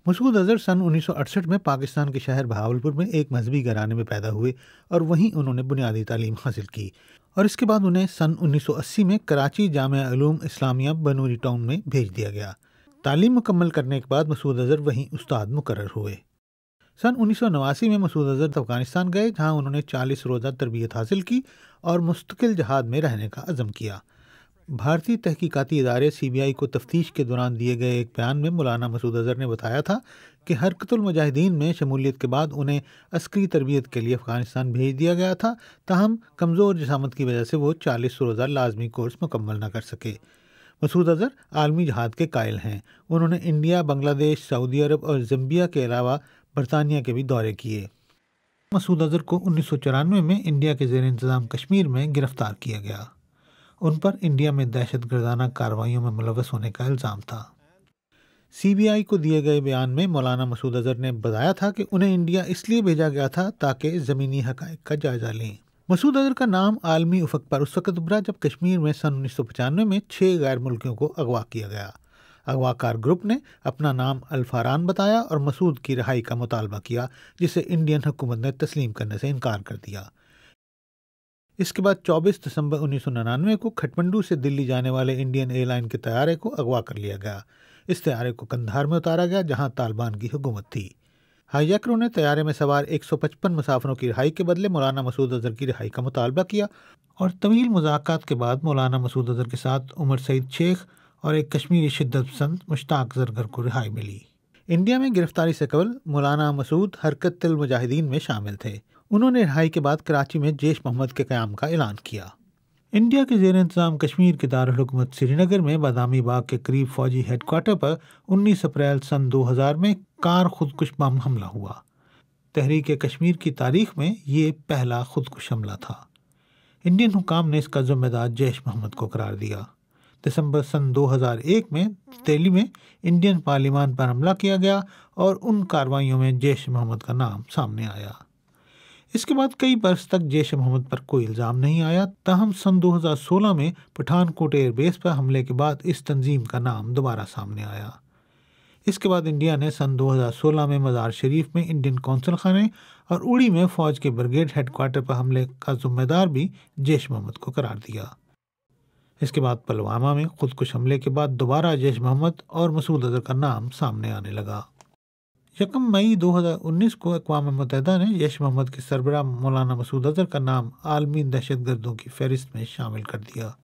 مسعود اظہر سن 1968 میں پاکستان کے شہر بہاولپور میں ایک مذہبی گھرانے میں پیدا ہوئے اور وہیں انہوں نے بنیادی تعلیم حاصل کی، اور اس کے بعد انہیں سن 1980 میں کراچی جامعہ علوم اسلامیہ بنوری ٹاؤن میں بھیج دیا گیا۔ تعلیم مکمل کرنے کے بعد مسعود اظہر وہیں استاد مقرر ہوئے۔ سن 1989 میں مسعود اظہر افغانستان گئے، جہاں انہوں نے 40 روزہ تربیت حاصل کی اور مستقل جہاد میں رہنے کا عزم کیا۔ بھارتی تحقیقاتی ادارے CBI کو تفتیش کے دوران دیے گئے ایک بیان میں مولانا مسعود اظہر نے بتایا تھا کہ حرکت المجاہدین میں شمولیت کے بعد انہیں عسکری تربیت کے لیے افغانستان بھیج دیا گیا تھا، تاہم کمزور جسامت کی وجہ سے وہ 40 روزہ لازمی کورس مکمل نہ کر سکے۔ مسعود اظہر عالمی جہاد کے قائل ہیں۔ انہوں نے انڈیا، بنگلہ دیش، سعودی عرب اور زمبیا کے علاوہ برطانیہ کے بھی دورے کیے۔ مسعود اظہر کو 1994 میں انڈیا کے زیر انتظام کشمیر میں گرفتار کیا گیا۔ ان پر انڈیا میں دہشت گردانہ کارروائیوں میں ملوث ہونے کا الزام تھا۔ CBI کو دیے گئے بیان میں مولانا مسعود اظہر نے بتایا تھا کہ انہیں انڈیا اس لیے بھیجا گیا تھا تاکہ زمینی حقائق کا جائزہ لیں۔ مسعود اظہر کا نام عالمی افق پر اس وقت ابھرا جب کشمیر میں سن 1995 میں 6 غیر ملکیوں کو اغوا کیا گیا۔ اغوا کار گروپ نے اپنا نام الفاران بتایا اور مسعود کی رہائی کا مطالبہ کیا، جسے انڈین حکومت نے تسلیم کرنے سے انکار کر دیا۔ اس کے بعد 24 دسمبر 1999 کو کھٹمنڈو سے دلی جانے والے انڈین ایئر لائن کے طیارے کو اغوا کر لیا گیا۔ اس طیارے کو قندھار میں اتارا گیا، جہاں طالبان کی حکومت تھی۔ ہائی جیکروں نے طیارے میں سوار 155 مسافروں کی رہائی کے بدلے مولانا مسعود اظہر کی رہائی کا مطالبہ کیا، اور طویل مذاکرات کے بعد مولانا مسعود اظہر کے ساتھ عمر سعید شیخ اور ایک کشمیری شدت پسند مشتاق زرگر کو رہائی ملی۔ انڈیا میں گرفتاری سے قبل مولانا مسعود حرکت المجاہدین میں شامل تھے۔ انہوں نے رہائی کے بعد کراچی میں جیش محمد کے قیام کا اعلان کیا۔ انڈیا کے زیر انتظام کشمیر کے دارالحکومت سری نگر میں بادامی باغ کے قریب فوجی ہیڈ کوارٹر پر 19 اپریل سن 2000 میں کار خودکش بم حملہ ہوا۔ تحریک کشمیر کی تاریخ میں یہ پہلا خودکش حملہ تھا۔ انڈین حکام نے اس کا ذمہ دار جیش محمد کو قرار دیا۔ دسمبر سن 2001 میں دہلی میں انڈین پارلیمان پر حملہ کیا گیا اور ان کارروائیوں میں جیش محمد کا نام سامنے آیا۔ اس کے بعد کئی برس تک جیش محمد پر کوئی الزام نہیں آیا، تاہم سن 2016 میں پٹھان کوٹ ایئر بیس پر حملے کے بعد اس تنظیم کا نام دوبارہ سامنے آیا۔ اس کے بعد انڈیا نے سن 2016 میں مزار شریف میں انڈین قونصل خانے اور اڑی میں فوج کے بریگیڈ ہیڈ کوارٹر پر حملے کا ذمہ دار بھی جیش محمد کو قرار دیا۔ اس کے بعد پلوامہ میں خودکش حملے کے بعد دوبارہ جیش محمد اور مسعود اظہر کا نام سامنے آنے لگا۔ 1 مئی 2019 کو اقوام متحدہ نے جیش محمد کے سربراہ مولانا مسعود اظہر کا نام عالمی دہشت گردوں کی فہرست میں شامل کر دیا۔